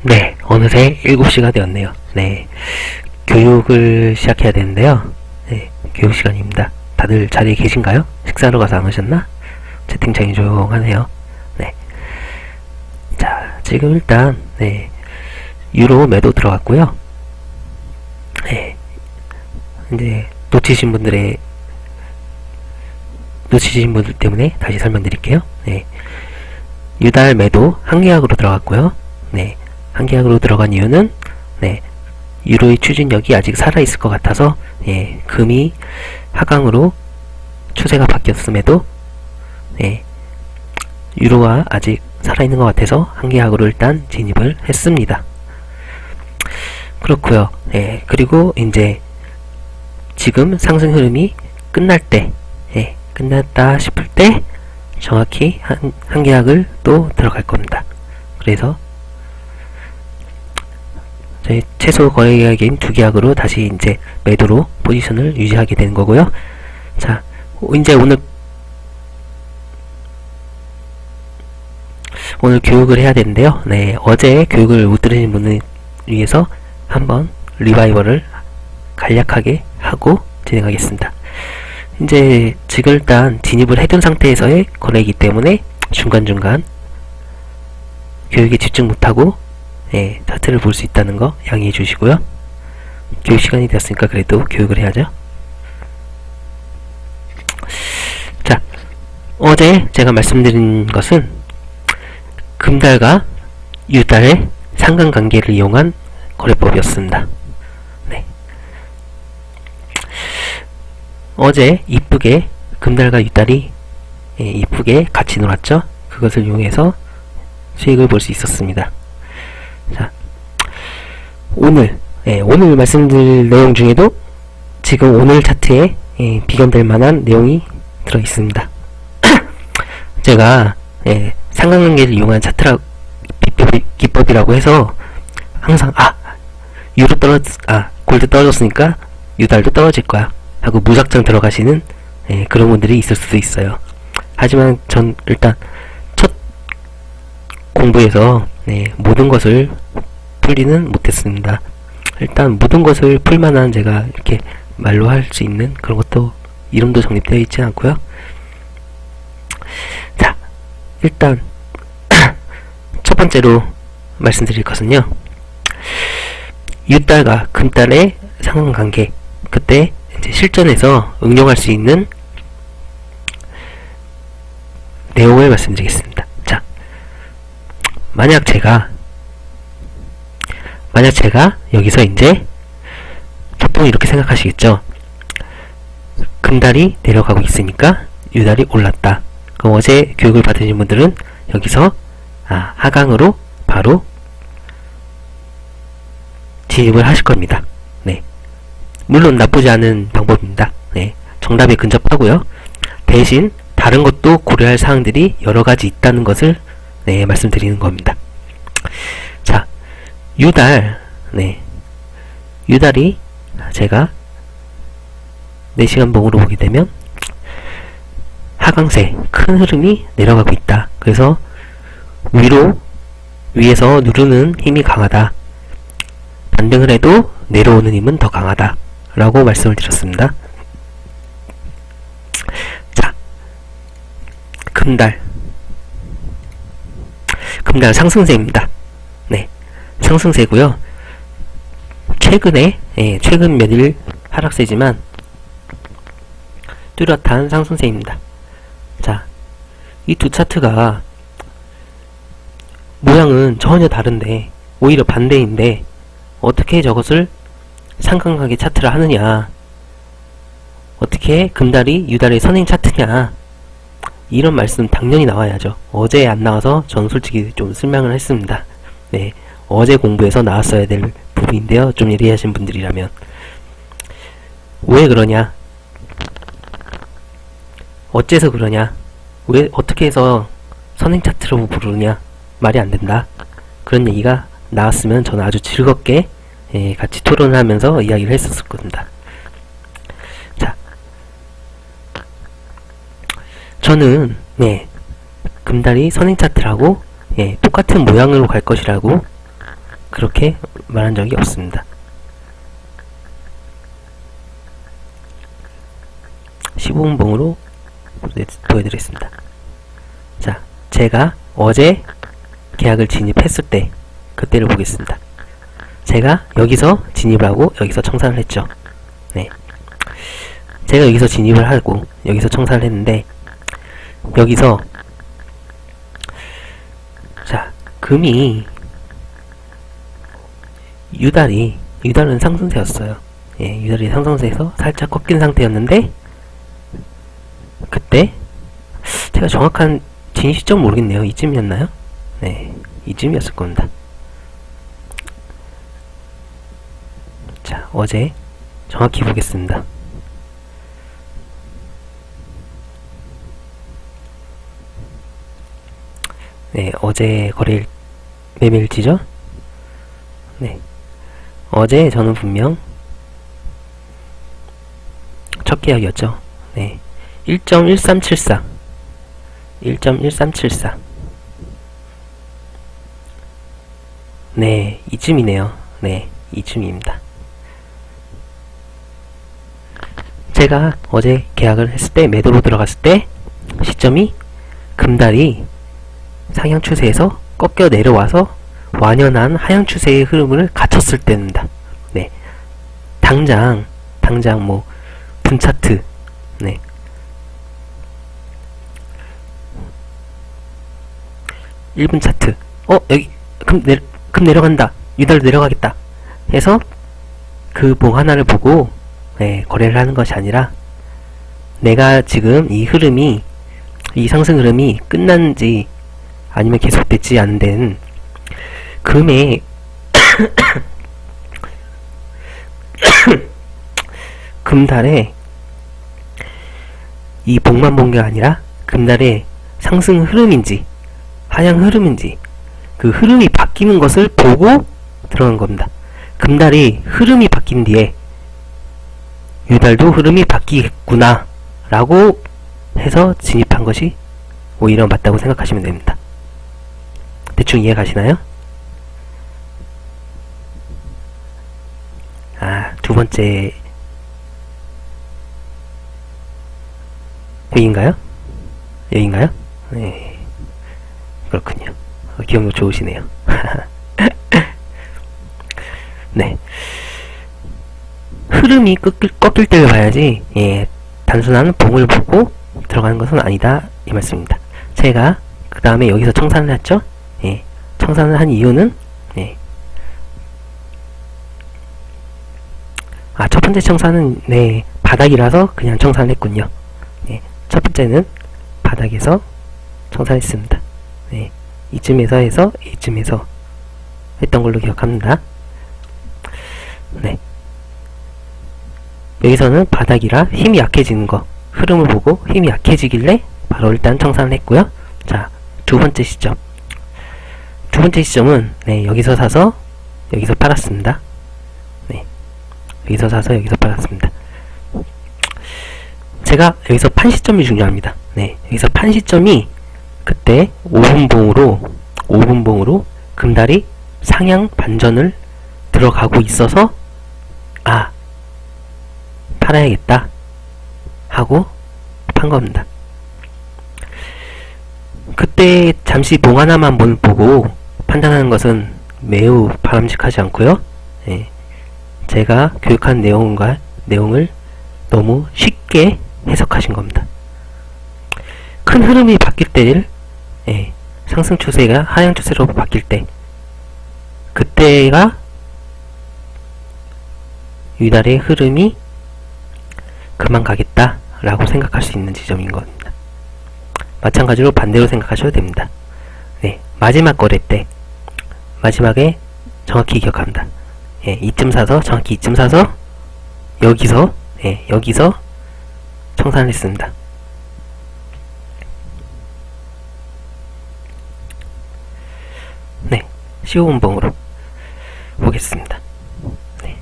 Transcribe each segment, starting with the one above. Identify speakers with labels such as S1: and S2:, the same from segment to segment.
S1: 네, 어느새 7시가 되었네요. 네, 교육을 시작해야 되는데요. 네, 교육 시간입니다. 다들 자리에 계신가요? 식사하러 가서 안 오셨나? 채팅창이 조용하네요. 네. 자, 지금 일단, 네, 유로 매도 들어갔고요. 네, 이제 놓치신 분들 때문에 다시 설명드릴게요. 네, 유달 매도 한계약으로 들어갔고요. 네, 한계약으로 들어간 이유는 네, 유로의 추진력이 아직 살아있을 것 같아서 예, 금이 하강으로 추세가 바뀌었음에도 네, 유로가 아직 살아있는 것 같아서 한계약으로 일단 진입을 했습니다. 그렇고요. 예, 그리고 이제 지금 상승 흐름이 끝날 때, 예, 끝났다 싶을 때 정확히 한계약을 또 들어갈 겁니다. 그래서 저희 최소 거래 계약인 2계약으로 다시 이제 매도로 포지션을 유지하게 되는 거고요. 자, 이제 오늘 교육을 해야 되는데요. 네, 어제 교육을 못 들으신 분을 위해서 한번 리바이벌을 간략하게 하고 진행하겠습니다. 이제 지금 일단 진입을 해둔 상태에서의 거래이기 때문에 중간중간 교육에 집중 못하고 예, 차트를 볼 수 있다는 거 양해해 주시고요. 교육 시간이 되었으니까 그래도 교육을 해야죠. 자, 어제 제가 말씀드린 것은 금달과 유달의 상관관계를 이용한 거래법이었습니다. 네. 어제 이쁘게 금달과 유달이 예, 이쁘게 같이 놀았죠. 그것을 이용해서 수익을 볼 수 있었습니다. 자, 오늘 말씀드릴 내용 중에도 지금 오늘 차트에 비견될 만한 내용이 들어 있습니다. 제가 상관관계를 이용한 차트라 기법이라고 해서 항상 골드 떨어졌으니까 유달도 떨어질 거야 하고 무작정 들어가시는 그런 분들이 있을 수도 있어요. 하지만 전 일단 첫 공부에서 모든 것을 풀지는 못했습니다. 일단 모든 것을 풀만한 제가 이렇게 말로 할 수 있는 그런 것도 이름도 정립되어 있지 않고요. 자, 일단 첫 번째로 말씀드릴 것은요, 유달과 금달의 상관관계, 그때 이제 실전에서 응용할 수 있는 내용을 말씀드리겠습니다. 자, 만약 제가 여기서 이제 보통 이렇게 생각하시겠죠. 금달이 내려가고 있으니까 유달이 올랐다. 그럼 어제 교육을 받으신 분들은 여기서 하강으로 바로 진입을 하실 겁니다. 네, 물론 나쁘지 않은 방법입니다. 네, 정답에 근접하고요. 대신 다른 것도 고려할 사항들이 여러가지 있다는 것을 말씀드리는 겁니다. 자, 유달이 제가 4시간 봉으로 보게 되면 하강세 큰 흐름이 내려가고 있다. 그래서 위에서 누르는 힘이 강하다. 반등을 해도 내려오는 힘은 더 강하다 라고 말씀을 드렸습니다. 자, 금달 상승세입니다. 네, 상승세고요. 최근 몇일 하락세지만 뚜렷한 상승세입니다. 자, 이 두 차트가 모양은 전혀 다른데 오히려 반대인데 어떻게 저것을 상관관계 차트를 하느냐, 어떻게 금달이 유달의 선행 차트냐, 이런 말씀 당연히 나와야죠. 어제 안 나와서 저는 솔직히 좀 실망을 했습니다. 네, 어제 공부에서 나왔어야 될 부분인데요. 좀 예리하신 분들이라면 왜 그러냐, 어째서 그러냐, 왜 어떻게 해서 선행 차트로 부르냐, 말이 안 된다. 그런 얘기가 나왔으면 저는 아주 즐겁게 같이 토론을 하면서 이야기를 했었을 겁니다. 자, 저는 금달이 선행 차트라고 똑같은 모양으로 갈 것이라고 그렇게 말한 적이 없습니다. 15분 봉으로 보여드리겠습니다. 자, 제가 어제 계약을 진입했을 때 그때를 보겠습니다. 제가 여기서 진입을 하고 여기서 청산을 했죠. 네, 제가 여기서 진입을 하고 여기서 청산을 했는데, 여기서 자, 금이 유달은 상승세였어요. 예, 유달이 상승세에서 살짝 꺾인 상태였는데, 그때 제가 정확한 진입 시점 모르겠네요. 이쯤이었나요? 네, 이쯤이었을 겁니다. 자, 어제 정확히 보겠습니다. 네, 어제 거래일 매매일지죠? 네, 어제 저는 분명 첫 계약이었죠. 네, 1.1374 1.1374 네, 이쯤이네요. 네, 이쯤입니다. 제가 어제 계약을 했을 때, 매도로 들어갔을 때 시점이 금달이 상향 추세에서 꺾여 내려와서 완연한 하향 추세의 흐름을 갖췄을 때입니다. 네, 당장 뭐 분차트, 네, 일분 차트, 여기 금 내려간다, 유달로 내려가겠다 해서 그 봉 하나를 보고 네, 거래를 하는 것이 아니라, 내가 지금 이 흐름이, 이 상승 흐름이 끝났는지 아니면 계속되지 않는 데는 금의 금달의 이 봉만 본 게 아니라 금달의 상승 흐름인지 하향 흐름인지 그 흐름이 바뀌는 것을 보고 들어간 겁니다. 금달이 흐름이 바뀐 뒤에 유달도 흐름이 바뀌겠구나 라고 해서 진입한 것이 오히려 맞다고 생각하시면 됩니다. 대충 이해 가시나요? 두 번째 여기인가요? 네, 그렇군요. 기억력 좋으시네요. 네, 흐름이 꺾일 때를 봐야지, 예, 단순한 봉을 보고 들어가는 것은 아니다, 이 말씀입니다. 제가 그 다음에 여기서 청산을 했죠. 예, 청산을 한 이유는, 예, 첫 번째 청산은 네, 바닥이라서 그냥 청산을 했군요. 예, 첫 번째는 바닥에서 청산했습니다. 네, 이쯤에서 해서 이쯤에서 했던 걸로 기억합니다. 네, 여기서는 바닥이라 힘이 약해지는 거, 흐름을 보고 힘이 약해지길래 바로 일단 청산을 했고요. 자, 두 번째 시점. 두 번째 시점은 네, 여기서 사서 여기서 팔았습니다. 네, 여기서 사서 여기서 팔았습니다. 제가 여기서 판 시점이 중요합니다. 네, 여기서 판 시점이 그때 5분봉으로 금달이 상향 반전을 들어가고 있어서 팔아야겠다 하고 판 겁니다. 그때 잠시 봉 하나만 보고 판단하는 것은 매우 바람직하지 않고요. 예, 제가 교육한 내용을 너무 쉽게 해석하신 겁니다. 큰 흐름이 바뀔 때를, 예, 상승 추세가 하향 추세로 바뀔 때, 그때가 유달의 흐름이 그만 가겠다 라고 생각할 수 있는 지점인 겁니다. 마찬가지로 반대로 생각하셔도 됩니다. 네, 마지막 거래 때, 마지막에 정확히 기억합니다. 예, 이쯤 사서, 정확히 이쯤 사서 여기서, 예, 여기서 청산을 했습니다. 네, 15분봉으로 보겠습니다. 네,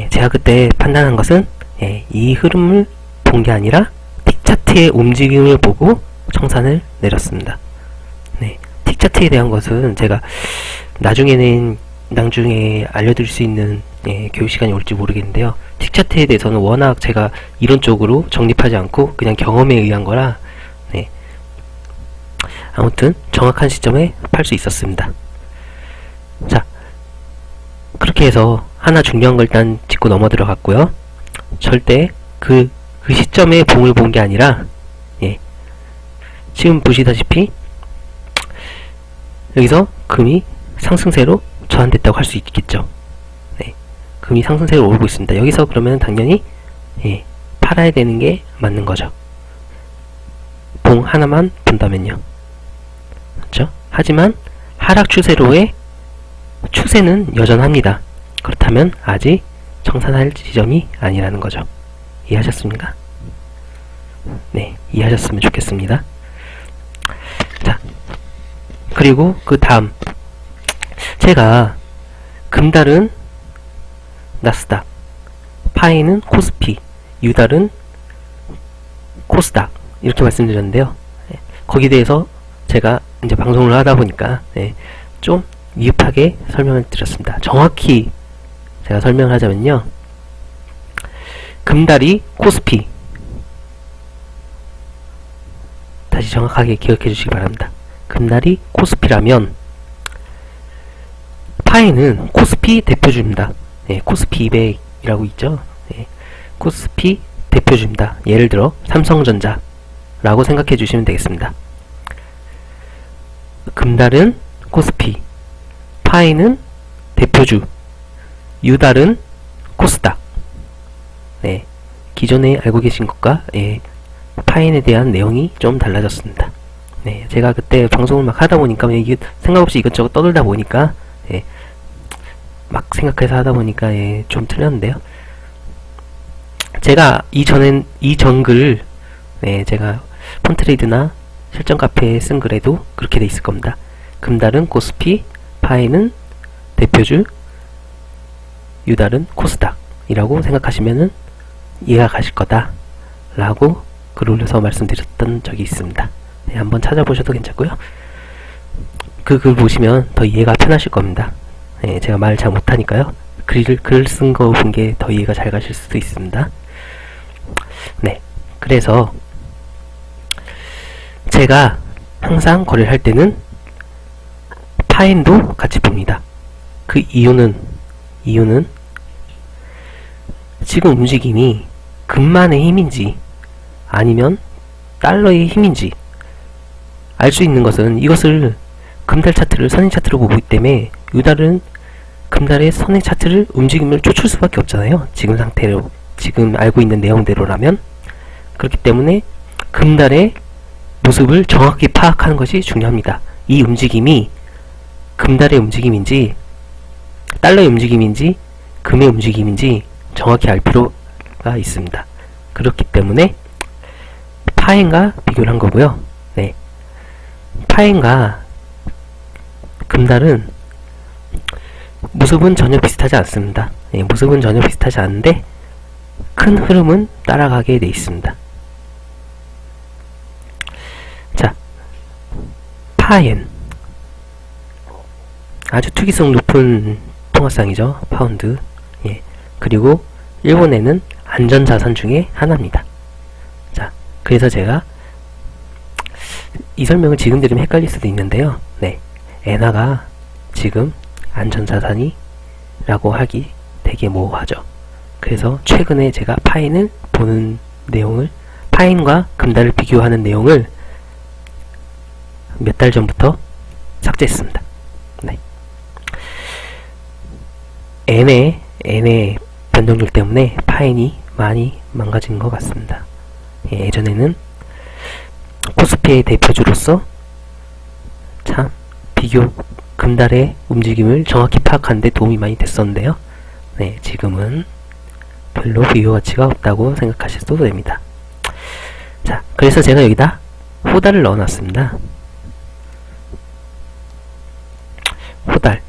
S1: 제가 그때 판단한 것은, 예, 이 흐름을 본 게 아니라 틱차트의 움직임을 보고 청산을 내렸습니다. 네, 틱 차트에 대한 것은 제가 나중에 알려드릴 수 있는 교육 시간이 올지 모르겠는데요. 틱 차트에 대해서는 워낙 제가 이론적으로 정립하지 않고 그냥 경험에 의한 거라, 네, 아무튼 정확한 시점에 팔 수 있었습니다. 자, 그렇게 해서 하나 중요한 걸 일단 짚고 넘어 들어갔고요. 절대 그 시점에 봉을 본 게 아니라, 지금 보시다시피 여기서 금이 상승세로 전환됐다고 할 수 있겠죠. 네, 금이 상승세로 오르고 있습니다. 여기서 그러면 당연히 팔아야 되는 게 맞는 거죠. 봉 하나만 본다면요. 그렇죠? 하지만 하락 추세로의 추세는 여전합니다. 그렇다면 아직 청산할 지점이 아니라는 거죠. 이해하셨습니까? 네, 이해하셨으면 좋겠습니다. 자, 그리고 그 다음, 제가 금달은 나스닥, 파이는 코스피, 유달은 코스닥 이렇게 말씀드렸는데요. 거기에 대해서 제가 이제 방송을 하다 보니까 좀 미흡하게 설명을 드렸습니다. 정확히 제가 설명을 하자면요, 금달이 코스피, 다시 정확하게 기억해 주시기 바랍니다. 금달이 코스피라면 파이는 코스피 대표주입니다. 코스피 200이라고 있죠. 코스피 대표주입니다. 예를 들어 삼성전자 라고 생각해 주시면 되겠습니다. 금달은 코스피, 파이는 대표주, 유달은 코스닥. 기존에 알고 계신 것과 파인에 대한 내용이 좀 달라졌습니다. 제가 그때 방송을 막 하다 보니까 생각 없이 이것저것 떠들다 보니까 막 생각해서 하다 보니까 좀 틀렸는데요. 제가 이전 글 제가 폰트레이드나 실전 카페에 쓴 글에도 그렇게 돼 있을 겁니다. 금달은 코스피, 파이는 대표주, 유달은 코스닥 이라고 생각하시면은 이해가 가실 거다 라고 글 올려서 말씀드렸던 적이 있습니다. 한번 찾아보셔도 괜찮고요. 그 글 보시면 더 이해가 편하실 겁니다. 제가 말 잘 못하니까요. 글 쓴 거 본 게 더 이해가 잘 가실 수도 있습니다. 그래서 제가 항상 거래를 할 때는 파인도 같이 봅니다. 그 이유는 지금 움직임이 금만의 힘인지 아니면 달러의 힘인지 알 수 있는 것은, 이것을 금달 차트를 선행 차트로 보기 때문에 유달은 금달의 선행 차트를 움직임을 쫓을 수밖에 없잖아요. 지금 상태로, 지금 알고 있는 내용대로라면. 그렇기 때문에 금달의 모습을 정확히 파악하는 것이 중요합니다. 이 움직임이 금달의 움직임인지 달러의 움직임인지 금의 움직임인지 정확히 알 필요가 있습니다. 그렇기 때문에 파행과 비교를 한 거고요. 파행과 금달은 모습은 전혀 비슷하지 않습니다. 모습은 전혀 비슷하지 않은데 큰 흐름은 따라가게 돼 있습니다. 자, 파엔, 아주 투기성 높은 통화상이죠. 파운드. 그리고 일본에는 안전자산 중에 하나입니다. 자, 그래서 제가 이 설명을 지금 들으면 헷갈릴 수도 있는데요. 엔화가 지금 안전자산이 라고 하기 되게 모호하죠. 그래서 최근에 제가 파인을 보는 내용을, 파인과 금달을 비교하는 내용을 몇 달 전부터 삭제했습니다. 엔의 변동률 때문에 파인이 많이 망가진 것 같습니다. 예전에는 코스피의 대표주로서 참 금달의 움직임을 정확히 파악하는 데 도움이 많이 됐었는데요. 지금은 별로 비교 가치가 없다고 생각하셔도 됩니다. 자, 그래서 제가 여기다 호달을 넣어놨습니다. 호달.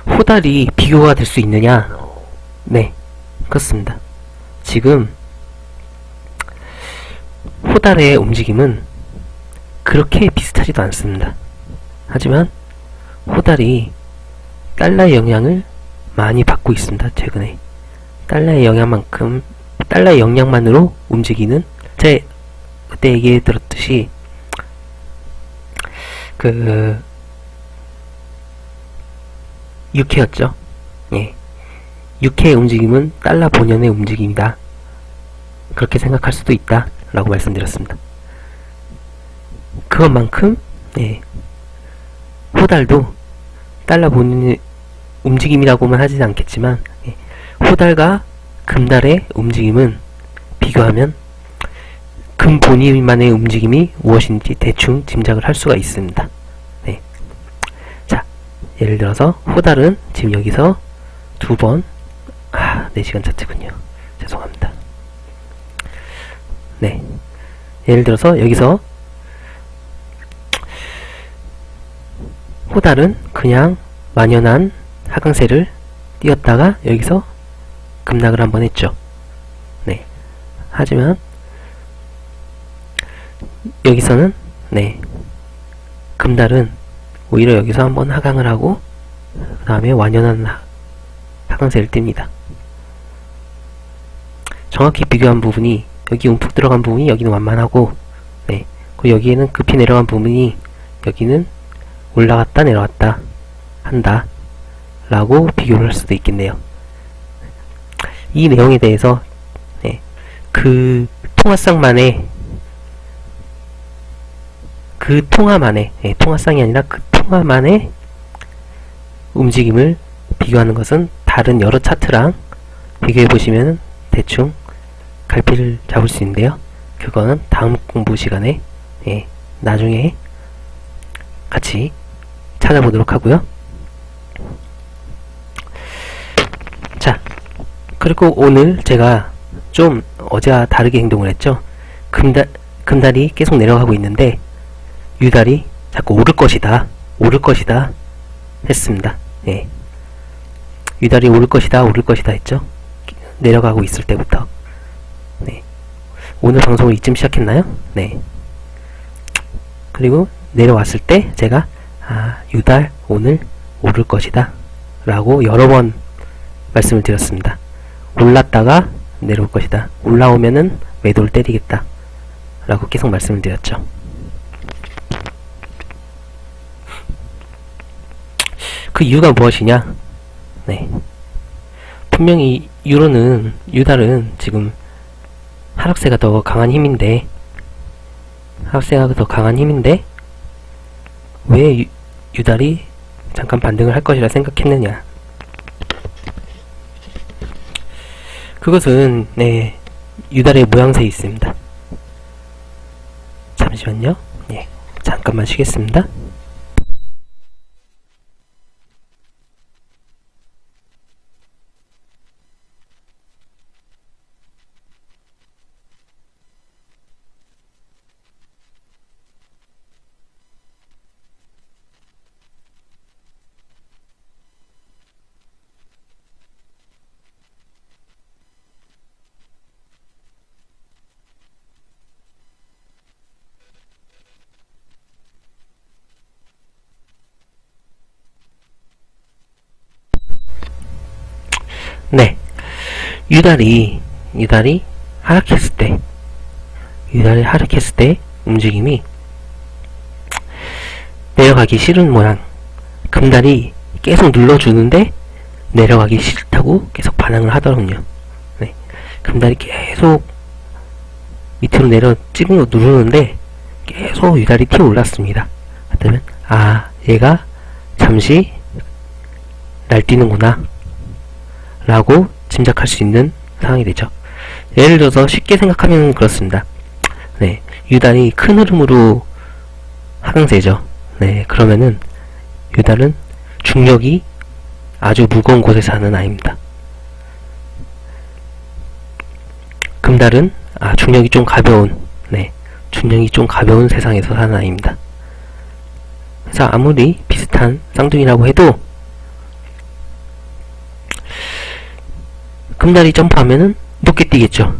S1: 호달이 비교가 될 수 있느냐? 그렇습니다. 지금 호달의 움직임은 그렇게 비슷하지 뚜렷하지도 않습니다. 하지만 호달이 달러의 영향을 많이 받고 있습니다. 최근에 달러의 영향만으로 움직이는, 제가 그때 얘기해 들었듯이 유케였죠. 예. 유케의 움직임은 달러 본연의 움직임이다. 그렇게 생각할 수도 있다 라고 말씀드렸습니다. 그것만큼 호달도 달러 본연의 움직임이라고만 하지는 않겠지만, 호달과 금달의 움직임은 비교하면 금 본인만의 움직임이 무엇인지 대충 짐작을 할 수가 있습니다. 자, 예를 들어서 호달은 지금 여기서 두 번, 4시간 차트군요. 죄송합니다. 예를 들어서 여기서 호달은 그냥 만연한 하강세를 띄었다가 여기서 급락을 한번 했죠. 하지만 여기서는 금달은 오히려 여기서 한번 하강을 하고 그 다음에 완연한 하강세를 띱니다. 정확히 비교한 부분이 여기 움푹 들어간 부분이 여기는 완만하고, 그리고 여기에는 급히 내려간 부분이 여기는 올라갔다 내려갔다 한다 라고 비교를 할 수도 있겠네요. 이 내용에 대해서 그 통화쌍만의 통화쌍이 아니라 그 통화만의 움직임을 비교하는 것은 다른 여러 차트랑 비교해보시면 대충 갈피를 잡을 수 있는데요. 그거는 다음 공부 시간에 나중에 같이 찾아보도록 하고요. 자, 그리고 오늘 제가 좀 어제와 다르게 행동을 했죠. 금달이 계속 내려가고 있는데 유달이 자꾸 오를 것이다 했습니다. 유달이 오를 것이다 했죠. 내려가고 있을 때부터. 오늘 방송을 이쯤 시작했나요? 그리고 내려왔을 때 제가 유달 오늘 오를 것이다 라고 여러 번 말씀을 드렸습니다. 올랐다가 내려올 것이다. 올라오면은 매도를 때리겠다 라고 계속 말씀을 드렸죠. 그 이유가 무엇이냐? 분명히 유달은 지금 하락세가 더 강한 힘인데 왜 유달이 잠깐 반등을 할 것이라 생각했느냐? 그것은 유달의 모양새에 있습니다. 잠시만요. 잠깐만 쉬겠습니다. 유달이 하락했을 때 움직임이 내려가기 싫은 모양. 금달이 계속 눌러주는데 내려가기 싫다고 계속 반항을 하더군요. 금달이 계속 밑으로 찍은 거 누르는데 계속 유달이 튀어 올랐습니다. 그러면 얘가 잠시 날뛰는구나 라고 짐작할 수 있는 상황이 되죠. 예를 들어서 쉽게 생각하면 그렇습니다. 유달이 큰 흐름으로 하강세죠. 그러면은 유달은 중력이 아주 무거운 곳에서 하는 아이입니다. 금달은 중력이 좀 가벼운 세상에서 사는 아이입니다. 그래서 아무리 비슷한 쌍둥이라고 해도 금달이 점프하면은 높게 뛰겠죠.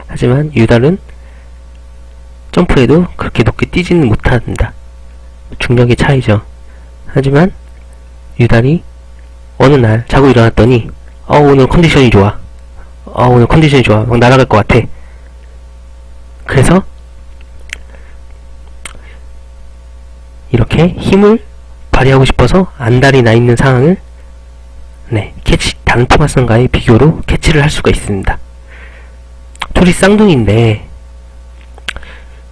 S1: 하지만 유달은 점프해도 그렇게 높게 뛰지는 못한다. 중력의 차이죠. 하지만 유달이 어느 날 자고 일어났더니 오늘 컨디션이 좋아. 오늘 컨디션이 좋아. 막 날아갈 것 같아. 그래서 이렇게 힘을 발휘하고 싶어서 안달이 나 있는 상황을 다른 토마스과의 비교로 캐치를 할 수가 있습니다. 둘이 쌍둥이인데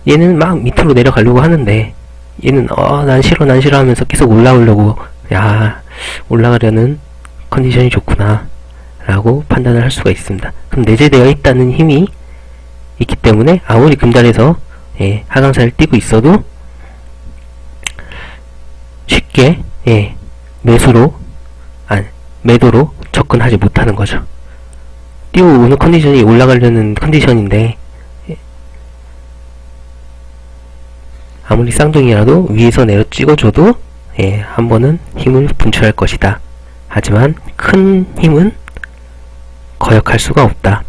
S1: 얘는 막 밑으로 내려가려고 하는데 얘는 난 싫어 하면서 계속 올라오려고 올라가려는 컨디션이 좋구나 라고 판단을 할 수가 있습니다. 그럼 내재되어 있다는 힘이 있기 때문에 아무리 금단에서 하강사를 뛰고 있어도 쉽게 매도로 접근하지 못하는 거죠. 뛰어오는 컨디션이 올라가려는 컨디션인데 아무리 쌍둥이라도 위에서 내려 찍어줘도 한 번은 힘을 분출할 것이다. 하지만 큰 힘은 거역할 수가 없다.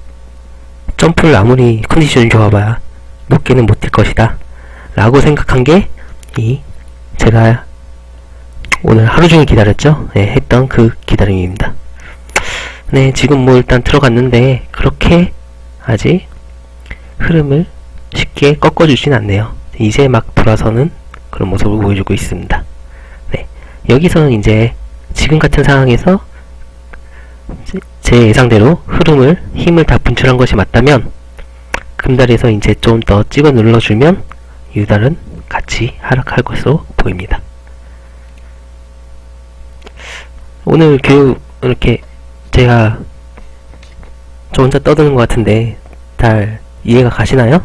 S1: 점프를 아무리 컨디션이 좋아봐야 높게는 못 뛸 것이다 라고 생각한 게 제가 오늘 하루종일 기다렸죠? 했던 그 기다림입니다. 지금 일단 들어갔는데 그렇게 아직 흐름을 쉽게 꺾어주진 않네요. 이제 막 돌아서는 그런 모습을 보여주고 있습니다. 여기서는 이제 지금 같은 상황에서 제 예상대로 힘을 다 분출한 것이 맞다면 금달에서 이제 좀 더 찍어 눌러주면 유달은 같이 하락할 것으로 보입니다. 오늘 교육 이렇게 제가 저 혼자 떠드는 것 같은데 잘 이해가 가시나요?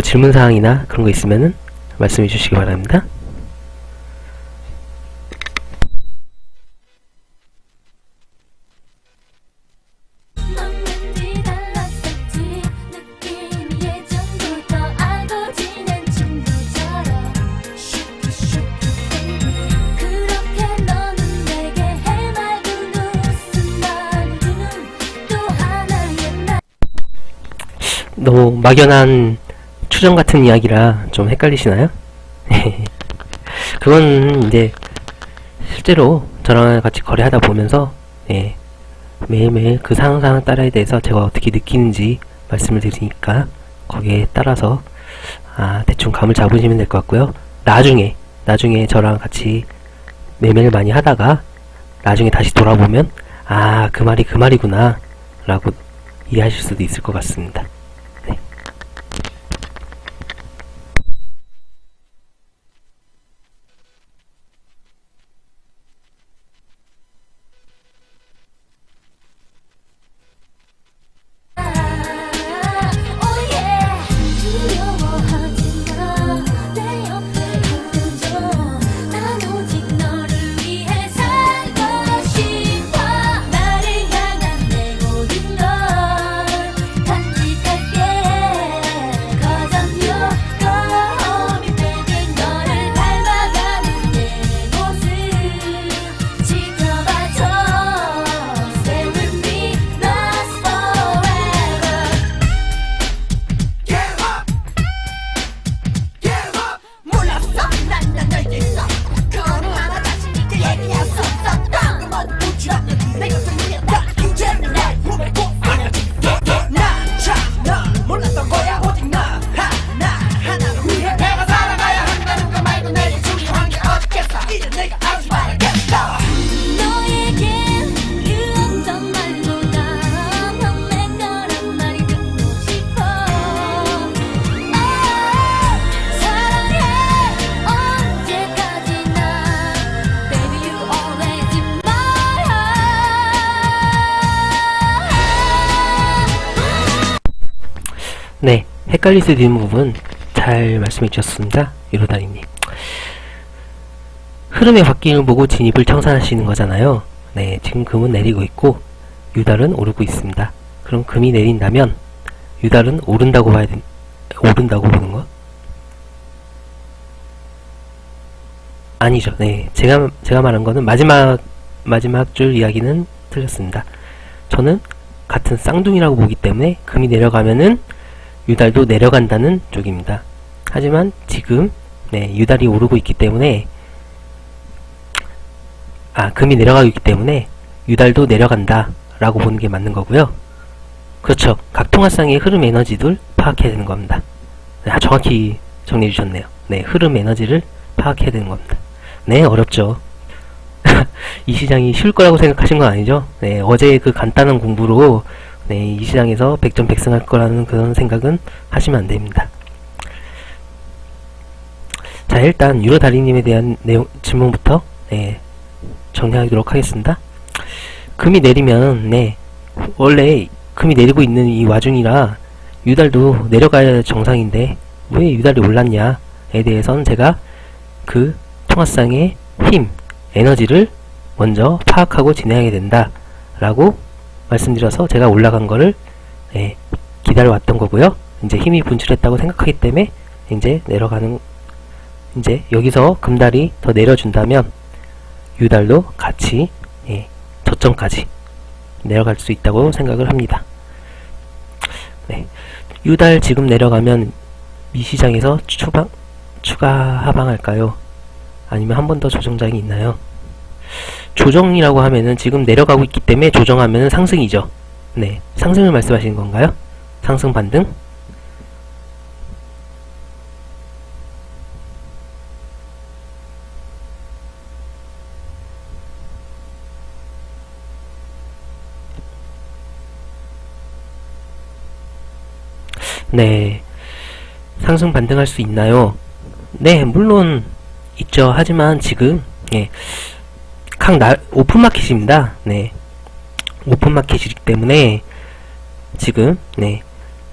S1: 질문사항이나 그런 거 있으면은 말씀해 주시기 바랍니다. 너무 막연한 추정 같은 이야기라 좀 헷갈리시나요? 그건 이제 실제로 저랑 같이 거래하다 보면서 매일매일 그 상황 따라에 대해서 제가 어떻게 느끼는지 말씀을 드리니까 거기에 따라서 대충 감을 잡으시면 될 것 같고요. 나중에 저랑 같이 매매를 많이 하다가 나중에 다시 돌아보면 그 말이 그 말이구나 라고 이해하실 수도 있을 것 같습니다. 헷갈릴 수 있는 부분 잘 말씀해 주셨습니다. 유로다리님. 흐름의 바뀜을 보고 진입을 청산하시는 거잖아요. 지금 금은 내리고 있고 유달은 오르고 있습니다. 그럼 금이 내린다면 유달은 오른다고 보는 거? 아니죠. 제가 말한 거는 마지막 줄 이야기는 틀렸습니다. 저는 같은 쌍둥이라고 보기 때문에 금이 내려가면은 유달도 내려간다는 쪽입니다. 하지만 지금 유달이 오르고 있기 때문에 금이 내려가고 있기 때문에 유달도 내려간다 라고 보는 게 맞는 거고요. 그렇죠. 각 통화상의 흐름 에너지를 파악해야 되는 겁니다. 정확히 정리해 주셨네요. 흐름 에너지를 파악해야 되는 겁니다. 어렵죠. 이 시장이 쉬울 거라고 생각하신 건 아니죠? 어제 그 간단한 공부로 이 시장에서 100점 100승 할 거라는 그런 생각은 하시면 안 됩니다. 자, 일단 유로 다리님에 대한 질문부터 정리하도록 하겠습니다. 금이 내리면 원래 금이 내리고 있는 이 와중이라 유달도 내려가야 정상인데 왜 유달이 올랐냐에 대해서는 제가 그 통화상의 힘, 에너지를 먼저 파악하고 진행하게 된다 라고 말씀드려서 제가 올라간 거를 기다려왔던 거고요. 이제 힘이 분출했다고 생각하기 때문에 이제 내려가는, 이제 여기서 금달이 더 내려준다면 유달도 같이 저점까지 내려갈 수 있다고 생각을 합니다. 유달 지금 내려가면 이 시장에서 추가 하방할까요? 아니면 한 번 더 조정장이 있나요? 조정이라고 하면은 지금 내려가고 있기 때문에 조정하면은 상승이죠. 상승을 말씀하시는 건가요? 상승 반등? 상승 반등할 수 있나요? 물론 있죠. 하지만 지금 오픈마켓입니다. 오픈마켓이기 때문에 지금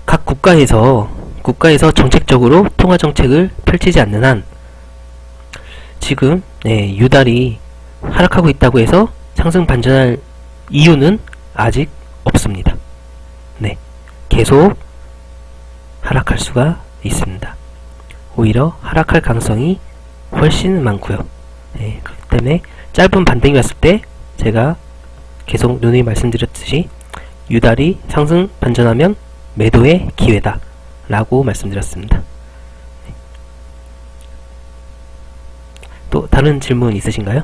S1: 각 국가에서 정책적으로 통화정책을 펼치지 않는 한 지금 유달이 하락하고 있다고 해서 상승 반전할 이유는 아직 없습니다. 계속 하락할 수가 있습니다. 오히려 하락할 가능성이 훨씬 많고요. 그렇기 때문에 짧은 반등이 왔을 때 제가 계속 누누이 말씀드렸듯이 유달이 상승 반전하면 매도의 기회다 라고 말씀드렸습니다. 또 다른 질문 있으신가요?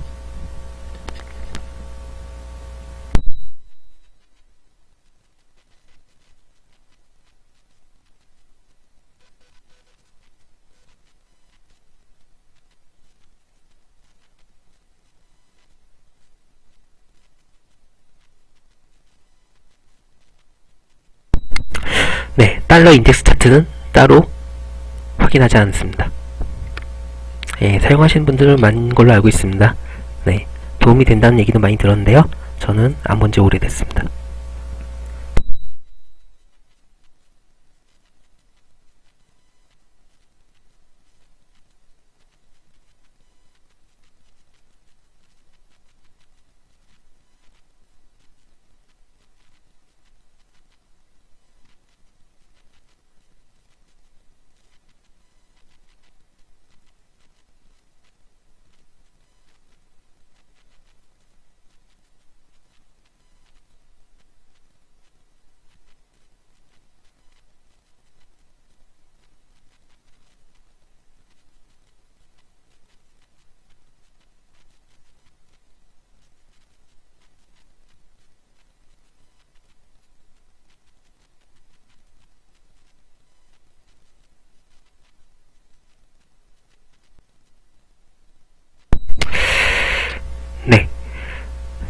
S1: 달러 인덱스 차트는 따로 확인하지 않습니다. 사용하시는 분들은 많은 걸로 알고 있습니다. 도움이 된다는 얘기도 많이 들었는데요. 저는 안 본 지 오래됐습니다.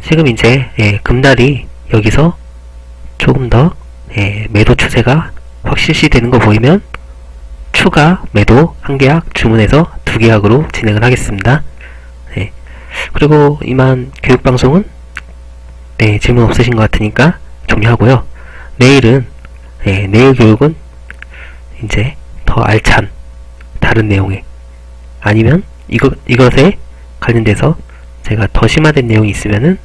S1: 지금 이제 금달이 여기서 조금 더 매도 추세가 확실시 되는 거 보이면 추가 매도 한 계약 주문해서 두 계약으로 진행을 하겠습니다. 그리고 이만 교육방송은 질문 없으신 것 같으니까 종료하고요. 내일은 내일 교육은 이제 더 알찬 다른 내용에 아니면 이것에 관련돼서 제가 더 심화된 내용이 있으면은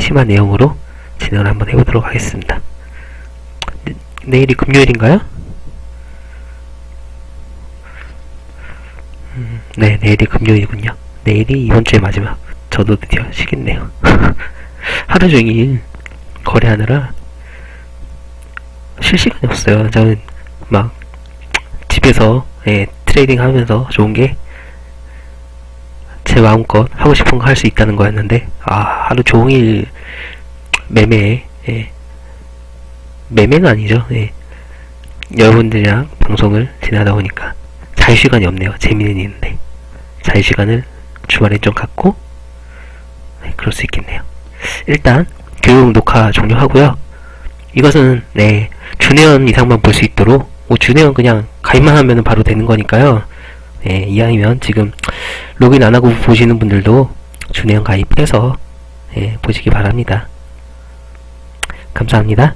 S1: 심화 내용으로 진행을 한번 해보도록 하겠습니다. 내일이 금요일인가요? 내일이 금요일이군요. 내일이 이번주의 마지막. 저도 드디어 쉬겠네요. 하루종일 거래하느라 쉴 시간이 없어요. 저는 막 집에서 트레이딩 하면서 좋은 게 제 마음껏 하고 싶은 거 할 수 있다는 거였는데, 하루 종일 매매에, 매매는 아니죠. 여러분들이랑 방송을 지나다 보니까 자유시간이 없네요. 재미는 있는데 자유시간을 주말에 좀 갖고 그럴 수 있겠네요. 일단 교육 녹화 종료하고요. 이것은 준회원 이상만 볼 수 있도록, 준회원 그냥 가입만 하면 바로 되는 거니까요. 이왕이면 지금 로그인 안하고 보시는 분들도 준회원 가입해서 보시기 바랍니다. 감사합니다.